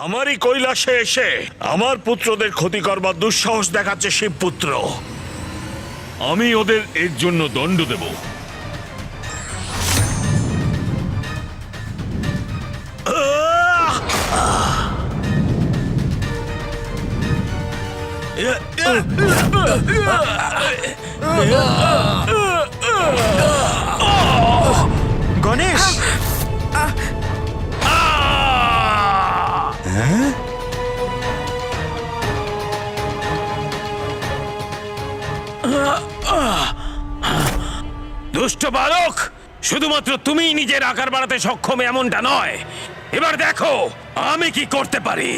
আমারই কৈলাসে এসে আমার পুত্রদের ক্ষতি করবার দুঃসাহস দেখাচ্ছে শিবপুত্র। আমি ওদের এর জন্য দণ্ড দেব। গণেশ, দুষ্ট বালক, শুধুমাত্র তুমিই নিজের আকার বাড়াতে সক্ষম এমনটা নয়। এবার দেখো আমি কি করতে পারি।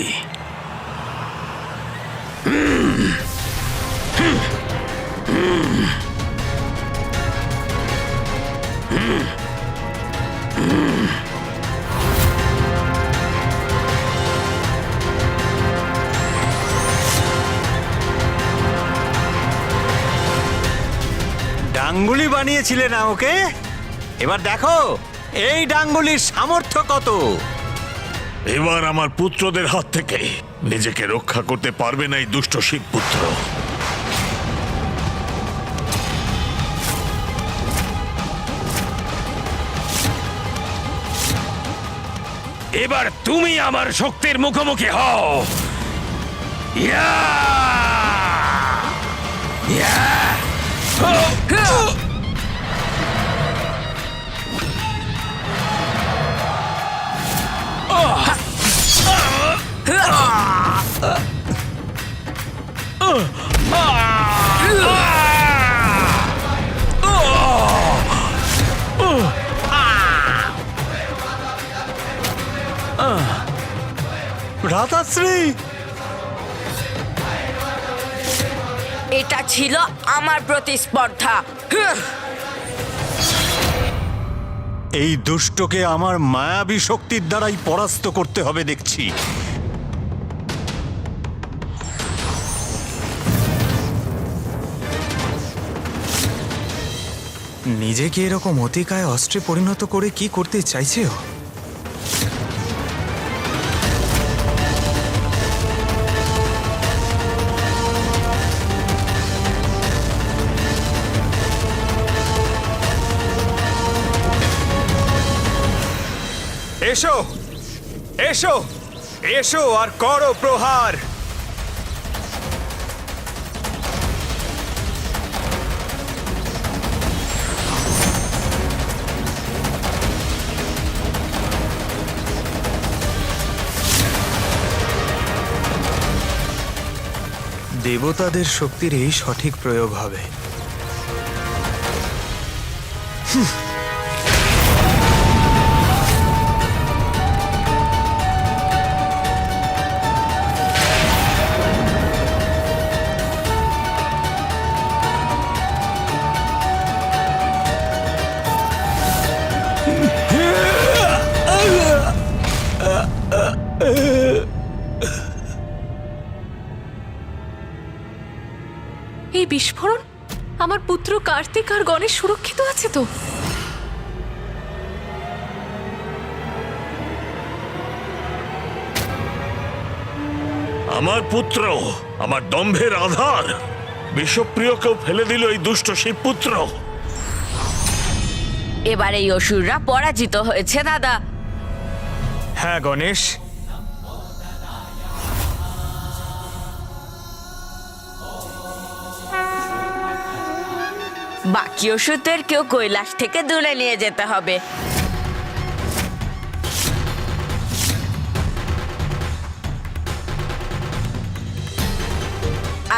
ডাঙ্গুলি বানিয়েছিলে না ওকে? এবার দেখো এই ডাঙ্গুলির সামর্থ্য কত। এবার আমার পুত্রদের হাত থেকে নিজেকে রক্ষা করতে পারবে না এই দুষ্ট শিবপুত্র। এবার তুমি আমার শক্তির মুখোমুখি হও। ইয়া! ইয়া! রাধাশ্রী, এটা ছিল আমার প্রতিস্পর্ধা। এই দুষ্টকে আমার মায়াবী শক্তির দ্বারাই পরাস্ত করতে হবে দেখছি। নিজেকে এরকম অতিকায় অস্ত্রে পরিণত করে কি করতে চাইছে ও? এসো এসো এসো আর করো প্রহার। দেবতাদের শক্তির এই সঠিক প্রয়োগ হবে। এই বিস্ফোরণ, আমার পুত্র কার্তিক আর গণেশ সুরক্ষিত আছে তো? আমার পুত্র আমার দম্ভের আধার বিশ্বপ্রিয়কেও ফেলে দিল এই দুষ্ট শিবপুত্র। এবার এই অসুররা পরাজিত হয়েছে দাদা। হ্যাঁ গণেশ, বাকি অসুরদেরকেও কৈলাস থেকে দূরে নিয়ে যেতে হবে।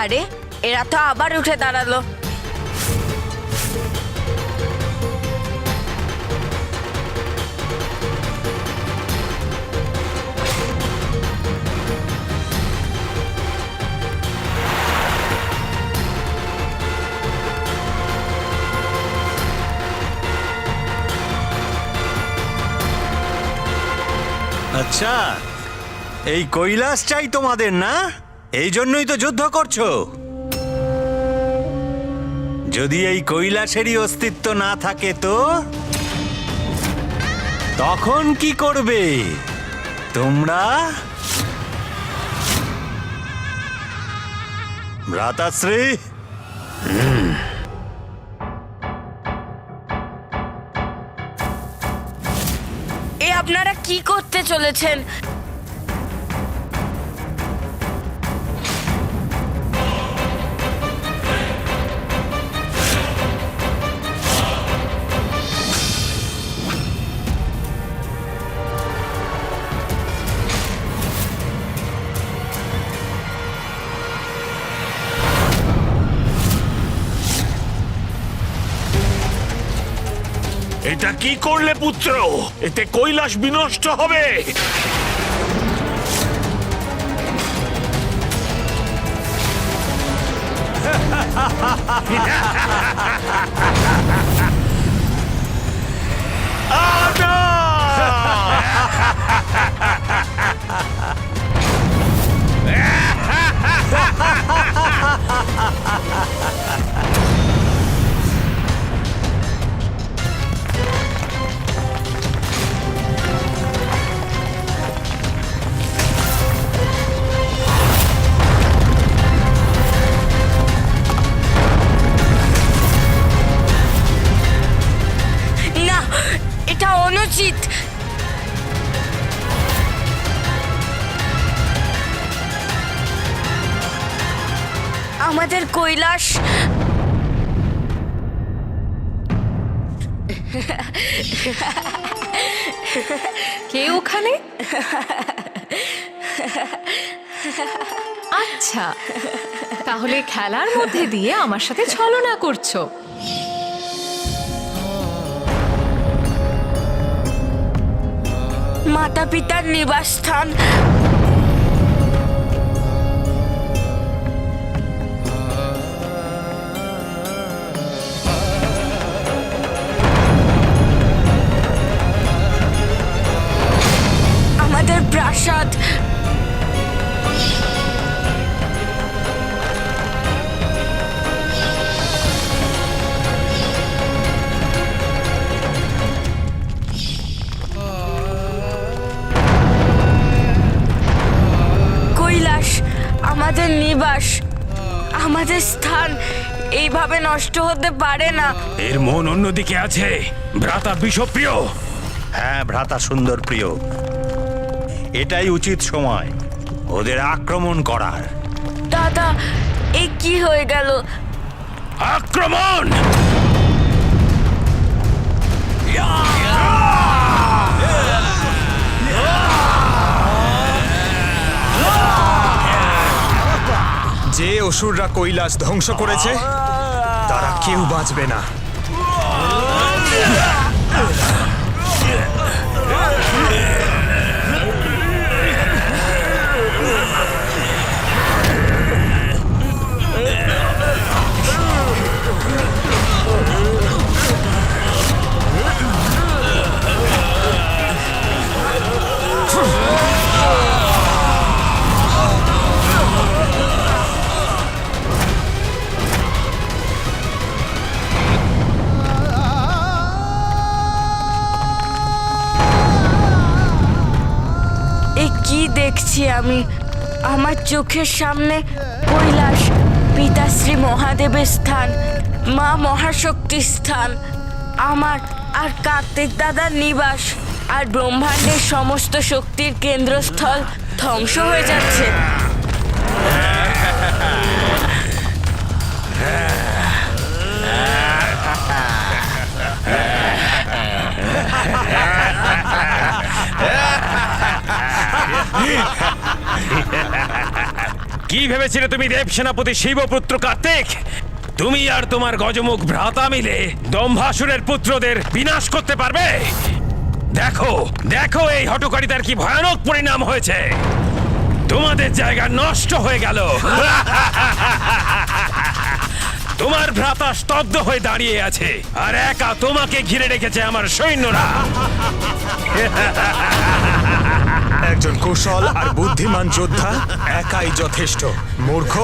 আরে, এরা তো আবার উঠে দাঁড়ালো। আচ্ছা, এই কৈলাস চাই তোমাদের না? এই জন্যই তো যুদ্ধ করছো। যদি এই কৈলাসেরই অস্তিত্ব না থাকে তো তখন কি করবে তোমরা? ভ্রাতাশ্রী, এ আপনারা কি করতে চলেছেন? এটা কি করলে পুত্র? এতে কৈলাস বিনষ্ট হবে। না, এটা অনুচিত। আমাদের কৈলাস কে ওখানে? আচ্ছা, তাহলে খেলার মধ্যে দিয়ে আমার সাথে ছলনা করছো। মাতা পিতার নিবাসস্থান। আমাদের প্রাসাদ। কৈলাস আমাদের নিবাস, আমাদের স্থান এইভাবে নষ্ট হতে পারে না। এর মন অন্যদিকে আছে। ভ্রাতা বিষপ্রিয়, হ্যাঁ ভ্রাতা সুন্দর প্রিয়, এটাই উচিত সময় ওদের আক্রমণ করার। দাদা, এ কি হয়ে গেল? আক্রমণ! যে অসুররা কৈলাস ধ্বংস করেছে তারা কেউ বাঁচবে না। কি দেখছি আমি? আমার চোখের সামনে কৈলাস, পিতাশ্রী মহাদেবের স্থান, মা মহাশক্তির স্থান, আমার আর কার্তিক দাদার নিবাস, আর ব্রহ্মাণ্ডের সমস্ত শক্তির কেন্দ্রস্থল ধ্বংস হয়ে যাচ্ছে। কি ভেবেছিলে তুমি দেব সেনাপতি শিবপুত্র কার্তিক? তুমি আর তোমার গজমুখ ভ্রাতা মিলে দম্ভাসুরের পুত্রদের বিনাশ করতে পারবে? দেখো দেখো এই হঠকারিতার কি ভয়ানক পরিণাম হয়েছে। তোমাদের জায়গা নষ্ট হয়ে গেল। তোমার ভ্রাতা স্তব্ধ হয়ে দাঁড়িয়ে আছে, আর একা তোমাকে ঘিরে রেখেছে আমার সৈন্যরা। একজন কুশল আর বুদ্ধিমান যোদ্ধা একাই যথেষ্ট। মূর্খ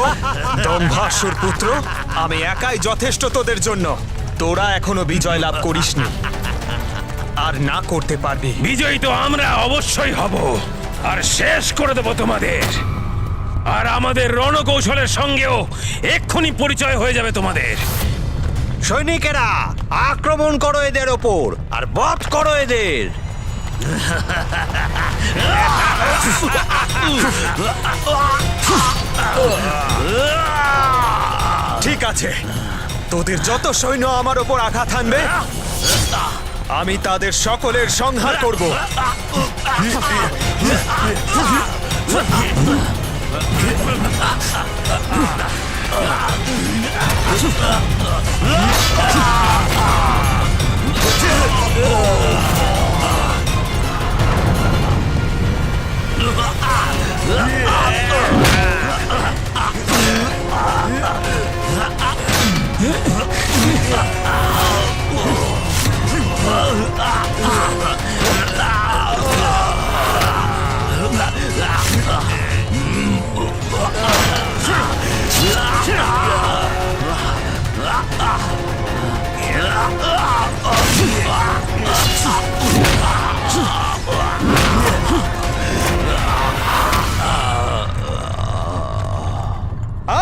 দম্ভাসুর পুত্র, আমি একাই যথেষ্ট তোদের জন্য। তোরা এখনো বিজয় লাভ করিসনি, আর না করতে পারবি। বিজয়ী তো আমরা অবশ্যই হব, আর শেষ করে দেব তোমাদের। আর আমাদের রণকৌশলের সঙ্গেও এক্ষুনি পরিচয় হয়ে যাবে তোমাদের। সৈনিকেরা, আক্রমণ করো এদের ওপর আর বধ করো এদের। ঠিক আছে, তোদের যত সৈন্য আমার ওপর আঘাত হানবে আমি তাদের সকলের সংহার করব।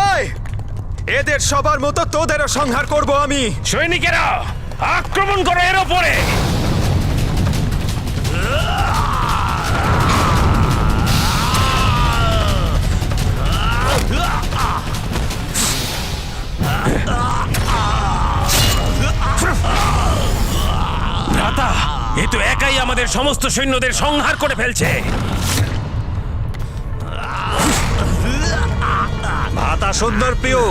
আয়, এদের সবার মতো তোদেরও সংহার করব আমি। সৈনিকেরা, আক্রমণ করো এর ওপরে। ভ্রাতা, এ তো একাই আমাদের সমস্ত সৈন্যদের সংহার করে ফেলছে। মাতা সুন্দর প্রিয়,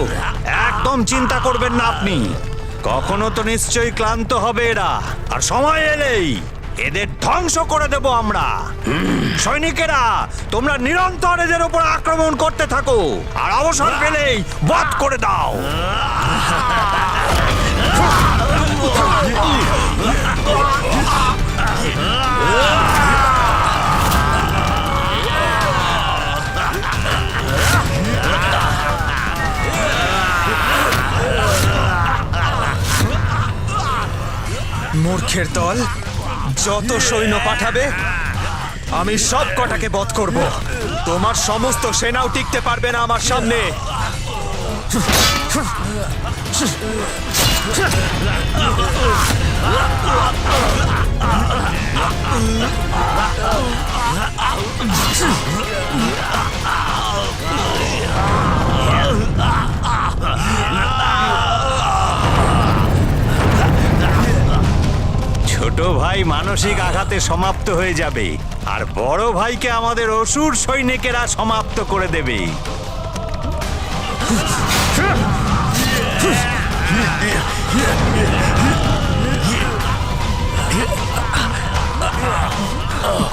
একদম চিন্তা করবেন না আপনি। কখনো তো নিশ্চয়ই ক্লান্ত হবে এরা, আর সময় এলেই এদের ধ্বংস করে দেব আমরা। সৈনিকেরা, তোমরা নিরন্তর এদের উপর আক্রমণ করতে থাকো আর অবসর পেলেই বধ করে দাও। মূর্খের দল, যত সৈন্য পাঠাবে আমি সব কটাকে বধ করব। তোমার সমস্ত সেনাও টিকতে পারবে না আমার সামনে। ছোট ভাই মানসিক আঘাতে সমাপ্ত হয়ে যাবে, আর বড় ভাইকে আমাদের অসুর সৈনিকেরা সমাপ্ত করে দেবে।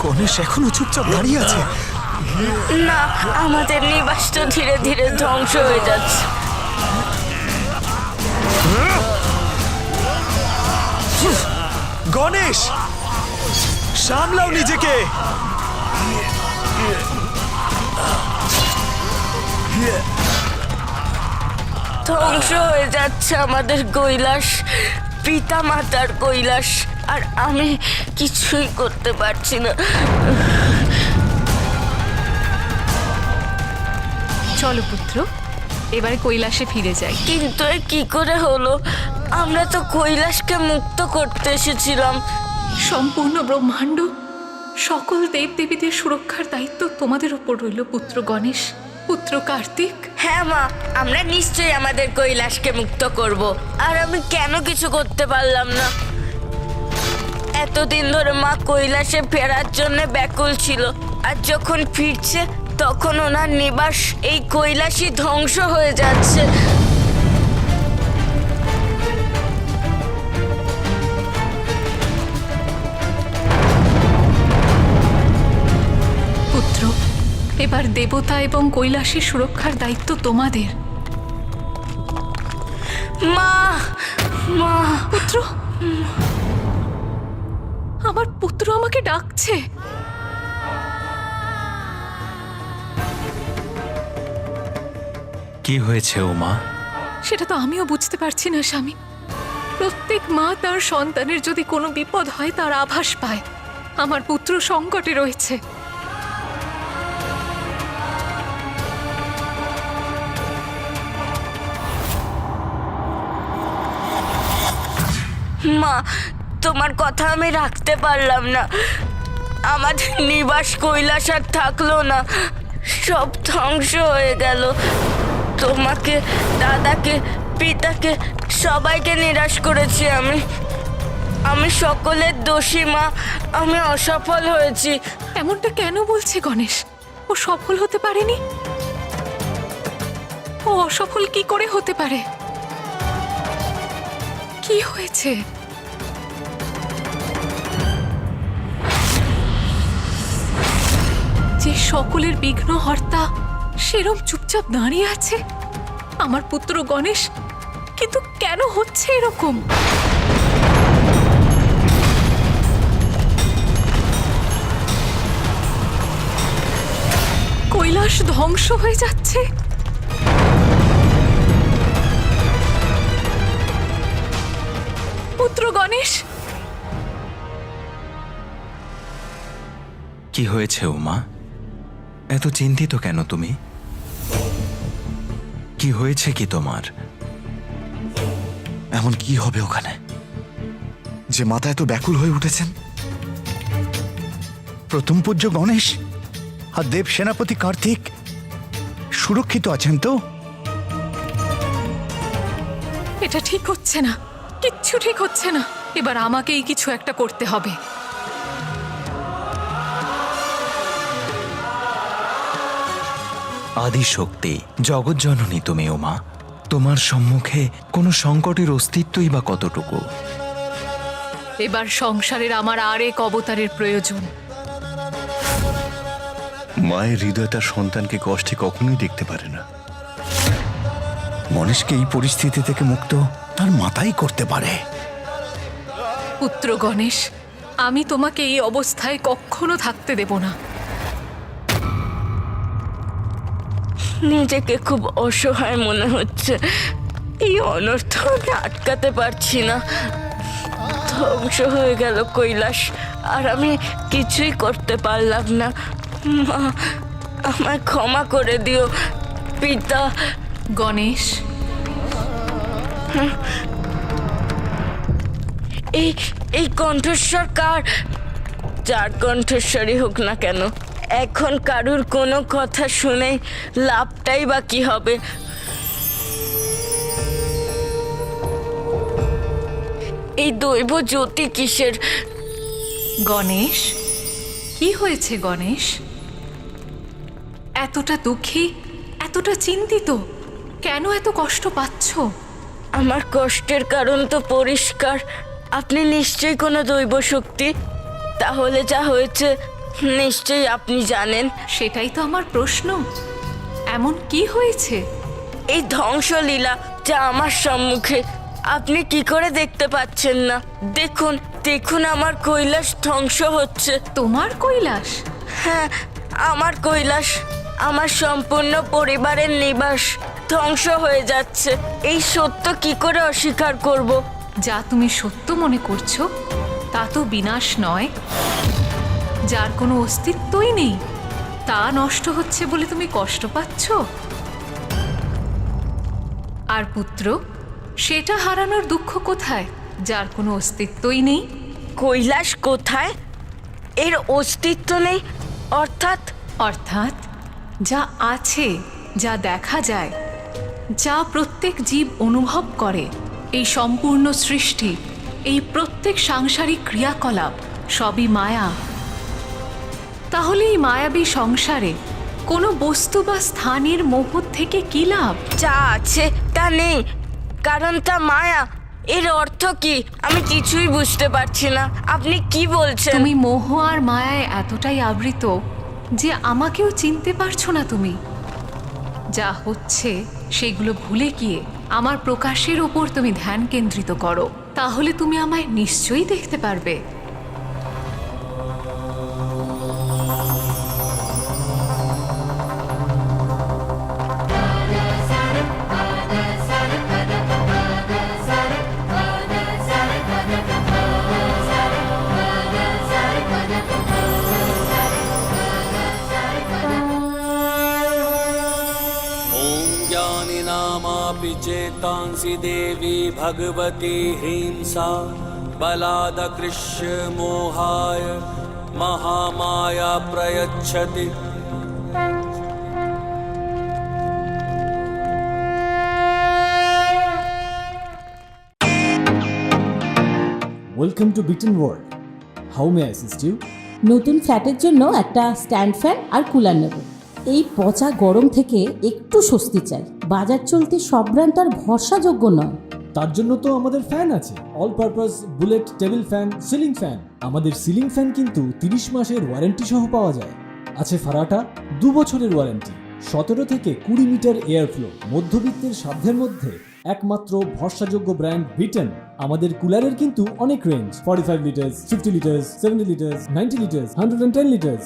গণেশ এখনো চুপচাপ দাঁড়িয়ে আছে। না, আমাদের নিবাস তো ধীরে ধীরে ধ্বংস হয়ে যাচ্ছে। গণেশ, সামলাও নিজেকে। ধ্বংস হয়ে যাচ্ছে আমাদের কৈলাস, পিতা মাতার কৈলাস, আর আমি কিছুই করতে পারছি না। চলো পুত্র, এবারে কৈলাসে ফিরে যাই। কিন্তু এ কি করে হলো? আমরা তো কৈলাসকে মুক্ত করতে এসেছিলাম। সম্পূর্ণ ব্রহ্মাণ্ড, সকল দেবদেবীদের সুরক্ষার দায়িত্ব তোমাদের উপর রইল পুত্র গণেশ, পুত্র কার্তিক। হ্যাঁ মা, আমরা নিশ্চয়ই আমাদের কৈলাসকে মুক্ত করব। আর আমি কেন কিছু করতে পারলাম না? এতদিন ধরে মা কৈলাসে ফেরার জন্য ব্যাকুল ছিল, আর যখন ফিরছে তখন ওনার নিবাস এই কৈলাসই ধ্বংস হয়ে যাচ্ছে। পুত্র, এবার দেবতা এবং কৈলাসের সুরক্ষার দায়িত্ব তোমাদের। মা, মা, পুত্র, আমার পুত্র আমাকে ডাকছে। কি হয়েছে ও মা? সেটা তো আমিও বুঝতে পারছি না স্বামী। প্রত্যেক মা তার সন্তানের যদি কোনো বিপদ হয় তার আভাস পায়। আমার পুত্র সংকটে রয়েছে। মা, তোমার কথা আমি রাখতে পারলাম না। আমাদের নিবাস কৈলাস আর থাকলো না, সব ধ্বংস হয়ে গেল। তোমাকে, দাদাকে, পিতাকে, সবাইকে নিরাশ করেছি আমি সকলের দোষী মা। আমি অসফল হয়েছি। এমনটা কেন বলছে গণেশ? ও সফল হতে পারেনি? ও অসফল কি করে হতে পারে? কি হয়েছে? যে সকলের বিঘ্নহর্তা সেরম চুপচাপ দাঁড়িয়ে আছে আমার পুত্র গণেশ, কিন্তু কেন হচ্ছে এরকম? কৈলাস ধ্বংস হয়ে যাচ্ছে। পুত্র গণেশ, কি হয়েছে উমা? এত চিন্তিত কেন তুমি? কি হয়েছে কি তোমার? এমন কি হবে ওখানে যে মাতা এত ব্যাকুল হয়ে উঠেছেন? প্রথম পূজ্য গণেশ আর দেব সেনাপতি কার্তিক সুরক্ষিত আছেন তো? এটা ঠিক হচ্ছে না, কিচ্ছু ঠিক হচ্ছে না। এবার আমাকেই কিছু একটা করতে হবে। আদিশক্তি, জগৎজননী তুমি উমা। তোমার সম্মুখে কোনো সংকটের অস্তিত্বই বা কতটুকু? এবার সংসারের আমার আরেক অবতারের প্রয়োজন। মায়ের হৃদয় তার সন্তানকে কষ্টে কখনোই দেখতে পারে না। গণেশকে এই পরিস্থিতি থেকে মুক্ত তার মাতাই করতে পারে। পুত্র গণেশ, আমি তোমাকে এই অবস্থায় কখনো থাকতে দেব না। নিজেকে খুব অসহায় মনে হচ্ছে। এই অনর্থ আমি আটকাতে পারছি না। ধ্বংস হয়ে গেল কৈলাস, আর আমি কিছুই করতে পারলাম না। মা, আমায় ক্ষমা করে দিও। পিতা। গণেশ, এই এই কণ্ঠস্বর কার? যার কণ্ঠস্বরই হোক না কেন, এখন কারুর কোনো কথা শুনেই লাভটাই বা কি হবে? এই দৈব জ্যোতি কিসের? গণেশ, কি হয়েছে গণেশ? এতটা দুঃখী, এতটা চিন্তিত, কেন এত কষ্ট পাচ্ছ? আমার কষ্টের কারণ তো পরিষ্কার। আপনি নিশ্চয়ই কোনো দৈব শক্তি। তাহলে যা হয়েছে নিশ্চয়ই আপনি জানেন। সেটাই তো আমার প্রশ্ন। এমন কি হয়েছে? এই ধ্বংসলীলা যা আমার সম্মুখে, আপনি কি করে দেখতে পাচ্ছেন না? দেখুন, দেখুন, আমার কৈলাস ধ্বংস হচ্ছে। তোমার কৈলাস? হ্যাঁ, আমার কৈলাস, আমার সম্পূর্ণ পরিবারের নিবাস ধ্বংস হয়ে যাচ্ছে। এই সত্য কি করে অস্বীকার করব? যা তুমি সত্য মনে করছো তা তো বিনাশ নয়। যার কোনো অস্তিত্বই নেই তা নষ্ট হচ্ছে বলে তুমি কষ্ট পাচ্ছ। আর পুত্র, সেটা হারানোর দুঃখ কোথায় যার কোনো অস্তিত্বই নেই? কৈলাস কোথায়? এর অস্তিত্ব নেই অর্থাৎ? অর্থাৎ যা আছে, যা দেখা যায়, যা প্রত্যেক জীব অনুভব করে, এই সম্পূর্ণ সৃষ্টি, এই প্রত্যেক সাংসারিক ক্রিয়াকলাপ সবই মায়া। তাহলে এই মায়াবী সংসারে কোনো বস্তু বা স্থানের মোহ থেকে কি লাভ? যা আছে তা নেই, কারণ তা মায়া। এর অর্থ কি? আমি কিছুই বুঝতে পারছি না। আপনি কি বলছেন? তুমি মোহ আর মায়ায় এতটাই আবৃত যে আমাকেও চিনতে পারছো না তুমি। যা হচ্ছে সেগুলো ভুলে গিয়ে আমার প্রকাশের ওপর তুমি ধ্যান কেন্দ্রিত করো, তাহলে তুমি আমায় নিশ্চয়ই দেখতে পারবে। ॐ ज्ञानिनामापि चेतांसि देवी भगवती ह्रीं सा बलादकृष्य मोहाय महामाया प्रयच्छति। Welcome to Beaton world. How may I assist you? নতুন ফ্ল্যাটের জন্য একটা স্ট্যান্ড ফ্যান আর কুলার নেব। এই পচা গরম থেকে একটু স্বস্তি চাই। বাজার চলতে সব ব্র্যান্ড আর ভরসাযোগ্য নয়। তার জন্য তো আমাদের ফ্যান আছে, all purpose bullet table fan, ceiling fan. আমাদের সিলিং ফ্যান কিন্তু 30 মাসের ওয়ারেন্টি সহ পাওয়া যায়। আছে ফারাটা 2 বছরের ওয়ারেন্টি, 17 থেকে 20 মিটার এয়ার ফ্লো, মধ্যবিত্তের সাধ্যের মধ্যে একমাত্র ভরসাযোগ্য ব্র্যান্ড বিটেন। আমাদের কুলারের কিন্তু অনেক range, 45 litres, 50 litres, 70 litres, 90 litres, 110 litres.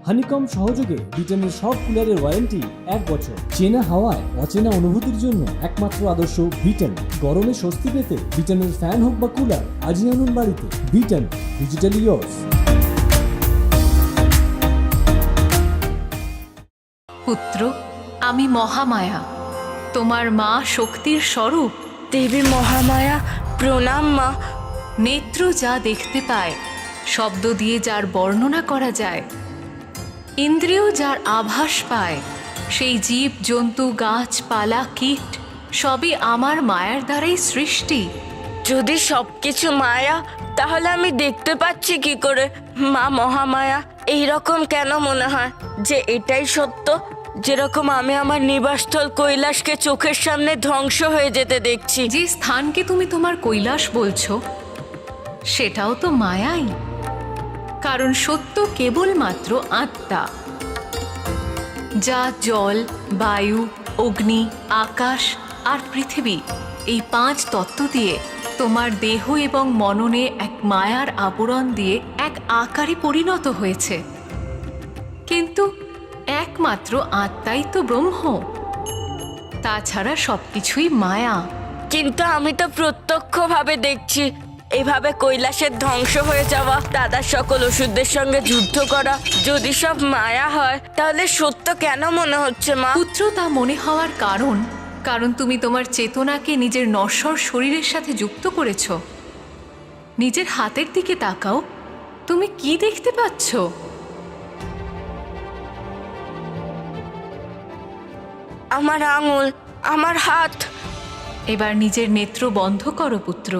Honeycomb সহযোগে বিটেনের সব কুলারের ওয়ারেন্টি 1 বছর। চেনা হাওয়ায় অচেনা অনুভূতির জন্য একমাত্র আদর্শ বিটেন। গরমে স্বস্তি পেতে বিটেনের ফ্যান হোক বা কুলার, আজই আনুন বাড়িতে। Beaten, digitally yours. পুত্র, আমি মহামায়া, তোমার মা শক্তির স্বরূপ। দেবী মহামায়া, প্রণাম মা। নেত্র যা দেখতে পায়, শব্দ দিয়ে যার বর্ণনা করা যায়, ইন্দ্রিয় যার আভাস পায়, সেই জীব জন্তু গাছপালা কীট সবই আমার মায়ার দ্বারাই সৃষ্টি। যদি সবকিছু মায়া, তাহলে আমি দেখতে পাচ্ছি কি করে? মা মহামায়া, এইরকম কেন মনে হয় যে এটাই সত্য? যেরকম আমি আমার নিবাসস্থল কৈলাসকে চোখের সামনে ধ্বংস হয়ে যেতে দেখছি। যে স্থানকে তুমি তোমার কৈলাস বলছো, সেটাও তো মায়াই। কারণ সত্য কেবলমাত্র আত্মা। যা জল, বায়ু, অগ্নি, আকাশ আর পৃথিবী, এই 5 তত্ত্ব দিয়ে তোমার দেহ এবং মননে এক মায়ার আবরণ দিয়ে এক আকারে পরিণত হয়েছে। কিন্তু একমাত্র আত্মাই তো ব্রহ্ম, তাছাড়া সবকিছুই মায়া। কিন্তু আমি তো প্রত্যক্ষভাবে দেখছি, এভাবে কৈলাসের ধ্বংস হয়ে যাওয়া, দাদার সকল ওষুধদের সঙ্গে যুদ্ধ করা। যদি সব মায়া হয়, তাহলে সত্য কেন মনে হচ্ছে মা? পুত্র, তা মনে হওয়ার কারণ তুমি তোমার চেতনাকে নিজের নশ্বর শরীরের সাথে যুক্ত করেছ। নিজের হাতের দিকে তাকাও, তুমি কি দেখতে পাচ্ছ? আমার আঙুল, আমার হাত। এবার নিজের নেত্র বন্ধ করো পুত্র,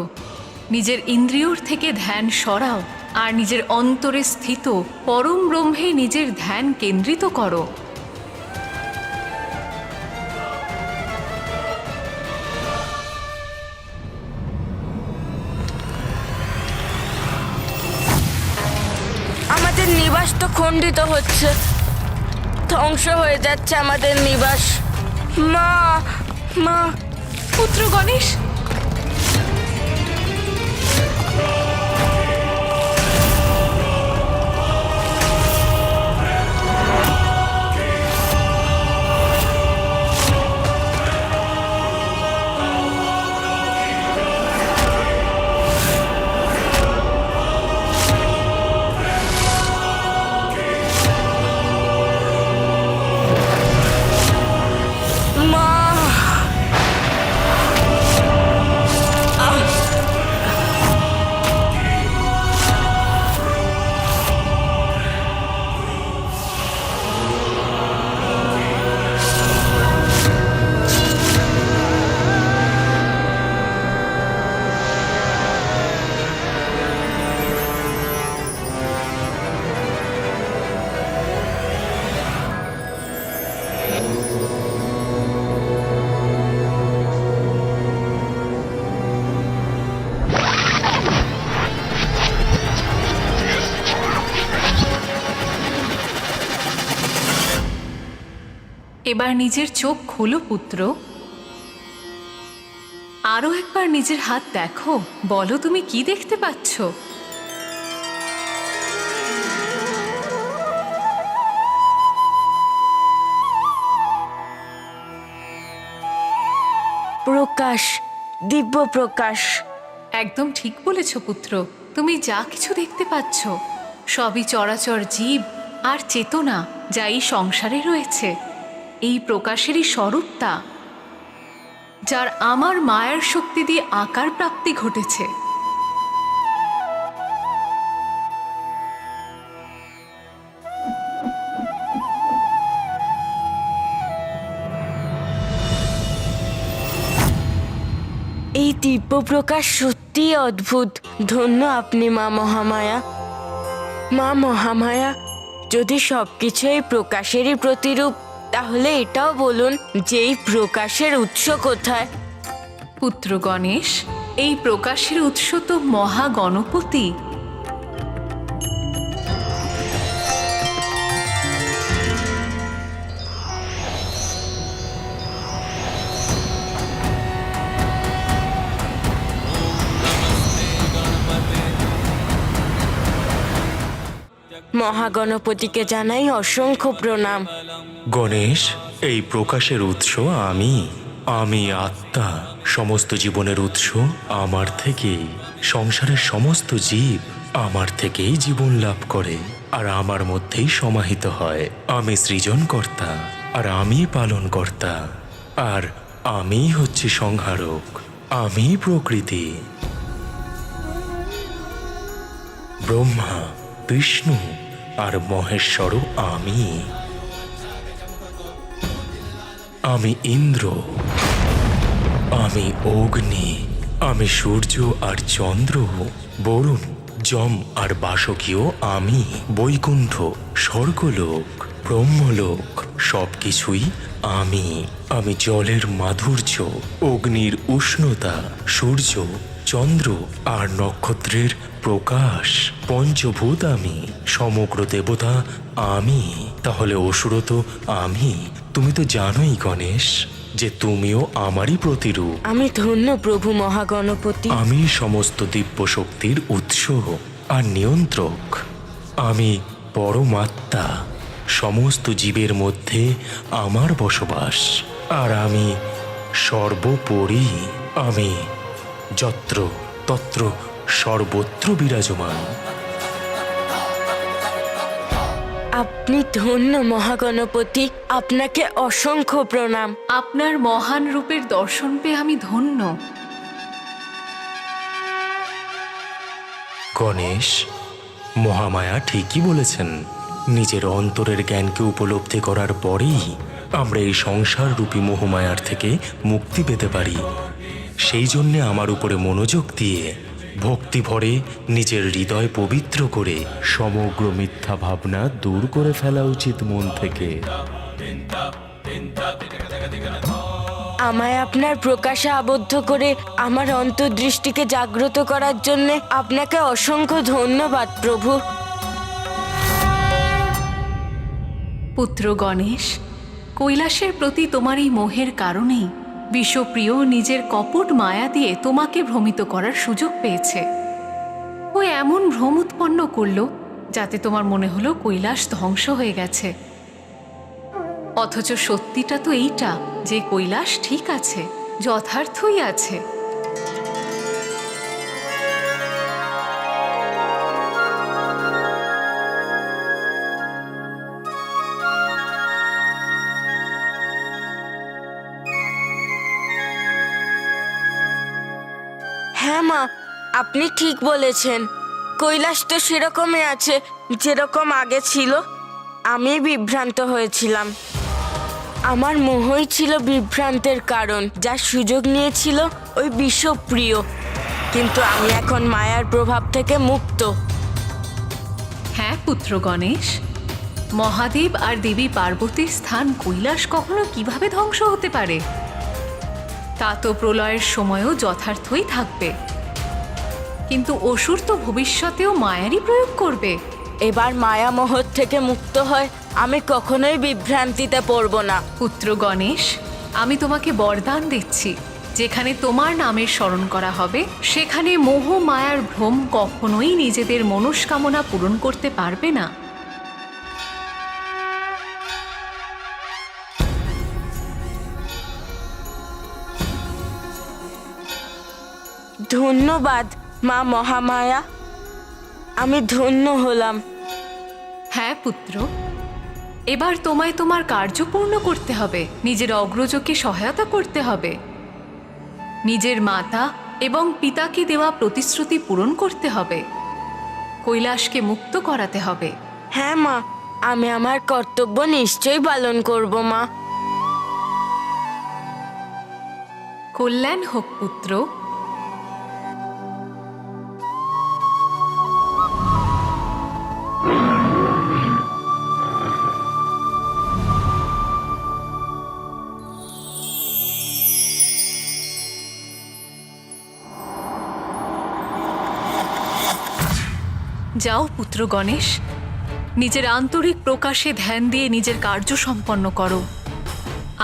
নিজের ইন্দ্রিয়র থেকে ধ্যান সরাও আর নিজের অন্তরে স্থিত পরম ব্রহ্মে নিজের ধ্যান কেন্দ্রিত করো। আমাদের নিবাস তো খণ্ডিত হচ্ছে, ধ্বংস হয়ে যাচ্ছে আমাদের নিবাস। মা, মা। পুত্র গণেশ, এবার নিজের চোখ খোলো পুত্র, আরো একবার নিজের হাত দেখো, বলো তুমি কি দেখতে পাচ্ছ? প্রকাশ, দিব্য প্রকাশ। একদম ঠিক বলেছ পুত্র, তুমি যা কিছু দেখতে পাচ্ছ সবই চরাচর জীব আর চেতনা, যা এই সংসারে রয়েছে। এই প্রকাশেরই স্বরূপতা। যার আমার মায়ার শক্তি দিয়ে আকার প্রাপ্তি ঘটেছে। এই দিব্য প্রকাশ সত্যিই অদ্ভুত। ধন্য আপনি মা মহামায়া। মা মহামায়া, যদি সবকিছু এই প্রকাশেরই প্রতিরূপ, তাহলে এটাও বলুন যে এই প্রকাশের উৎস কোথায়? পুত্র গণেশ, এই প্রকাশের উৎস তো মহাগণপতি। মহাগণপতিকে জানাই অসংখ্য প্রণাম। গণেশ, এই প্রকাশের উৎস আমি আত্মা। সমস্ত জীবনের উৎস আমার থেকেই। সংসারের সমস্ত জীব আমার থেকেই জীবন লাভ করে আর আমার মধ্যেই সমাহিত হয়। আমি সৃজনকর্তা আর আমি পালনকর্তা, আর আমি হচ্ছে সংহারক। আমি প্রকৃতি। ব্রহ্মা, বিষ্ণু আর মহেশ্বরও আমি ইন্দ্র, আমি অগ্নি, আমি সূর্য আর চন্দ্র, বরুণ, যম আর বাসকীয় আমি, বৈকুণ্ঠ, স্বর্গলোক, ব্রহ্মলোক, সবকিছুই আমি জলের মাধুর্য, অগ্নির উষ্ণতা, সূর্য, চন্দ্র আর নক্ষত্রের প্রকাশ, পঞ্চভূত আমি, সমগ্র দেবতা আমি। তাহলে অসুরও তো আমি। তুমি তো জানোই গণেশ যে তুমিও আমারই প্রতিরূপ। আমি ধন্য প্রভু মহাগণপতি। আমি সমস্ত দিব্য শক্তির উৎস আর নিয়ন্ত্রক। আমি পরমাত্মা। সমস্ত জীবের মধ্যে আমার বসবাস, আর আমি সর্বোপরি। আমি যত্র তত্র সর্বত্র বিরাজমান। আপনি ধন্য মহাগণপতি, আপনাকে অসংখ্য প্রণাম। আপনার মহান রূপের দর্শন পেয়ে আমি ধন্য। গণেশ, মহামায়া ঠিকই বলেছেন। নিজের অন্তরের জ্ঞানকে উপলব্ধি করার পরেই আমরা এই সংসার রূপী মোহমায়ার থেকে মুক্তি পেতে পারি। সেই জন্যে আমার উপরে মনোযোগ দিয়ে, ভক্তি ভরে নিজের হৃদয় পবিত্র করে সমগ্র মিথ্যা ভাবনা দূর করে ফেলা উচিত মন থেকে। আমায় আপনার প্রকাশে আবদ্ধ করে আমার অন্তর্দৃষ্টিকে জাগ্রত করার জন্য আপনাকে অসংখ্য ধন্যবাদ প্রভু। পুত্র গণেশ, কৈলাসের প্রতি তোমার এই মোহের কারণেই বিশ্বপ্রিয় নিজের কপট মায়া দিয়ে তোমাকে ভ্রমিত করার সুযোগ পেয়েছে। ও এমন ভ্রম উৎপন্ন করলো যাতে তোমার মনে হলো কৈলাস ধ্বংস হয়ে গেছে। অথচ সত্যিটা তো এইটা যে কৈলাস ঠিক আছে, যথার্থই আছে। হ্যাঁ মা, আপনি ঠিক বলেছেন। কৈলাস তো সেরকমই আছে যেরকম আগে ছিল। আমি বিভ্রান্ত হয়েছিলাম। আমার মোহই ছিল বিভ্রান্তের কারণ, যার সুযোগ নিয়েছিল ওই বিশ্বপ্রিয়। কিন্তু আমি এখন মায়ার প্রভাব থেকে মুক্ত। হ্যাঁ পুত্র গণেশ, মহাদেব আর দেবী পার্বতীর স্থান কৈলাস কখনো কিভাবে ধ্বংস হতে পারে? তা তো প্রলয়ের সময়ও যথার্থই থাকবে। কিন্তু অসুর তো ভবিষ্যতেও মায়ারই প্রয়োগ করবে। এবার মায়া মোহ থেকে মুক্ত হয় আমি কখনোই বিভ্রান্তিতে পড়ব না। পুত্র গণেশ, আমি তোমাকে বরদান দিচ্ছি, যেখানে তোমার নামের স্মরণ করা হবে সেখানে মোহ মায়ার ভ্রম কখনোই নিজেদের মনস্কামনা পূরণ করতে পারবে না। ধন্যবাদ মা মহামায়া, আমি ধন্য হলাম। হ্যাঁ পুত্র, এবার তোমায় তোমার কার্য পূর্ণ করতে হবে, নিজের অগ্রজকে সহায়তা করতে হবে। নিজের মাতা এবং পিতাকে দেওয়া প্রতিশ্রুতি পূরণ করতে হবে। কৈলাসকে মুক্ত করাতে হবে। হ্যাঁ মা, আমি আমার কর্তব্য নিশ্চয়ই পালন করব মা। কল্যাণ হোক পুত্র। যাও পুত্র গণেশ, নিজের আন্তরিক প্রকাশে ধ্যান দিয়ে নিজের কার্য সম্পন্ন করো।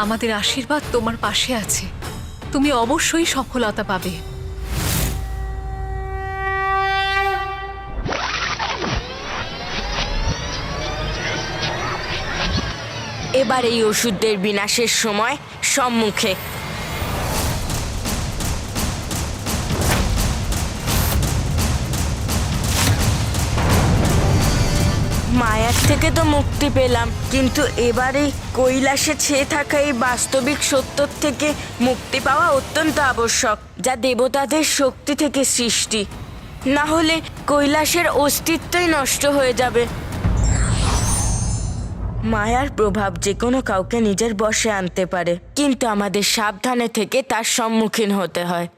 আমাদের আশীর্বাদ তোমার পাশে আছে, তুমি অবশ্যই সফলতা পাবে। এবার এই ওষুধদের বিনাশের সময় সম্মুখে। মায়ার থেকে তো মুক্তি পেলাম, কিন্তু এবারে কৈলাসে ছেয়ে থাকা এই বাস্তবিক সত্যর থেকে মুক্তি পাওয়া অত্যন্ত আবশ্যক, যা দেবতাদের শক্তি থেকে সৃষ্টি। না হলে কৈলাসের অস্তিত্বই নষ্ট হয়ে যাবে। মায়ার প্রভাব যে কোনো কাউকে নিজের বশে আনতে পারে, কিন্তু আমাদের সাবধানে থেকে তার সম্মুখীন হতে হয়।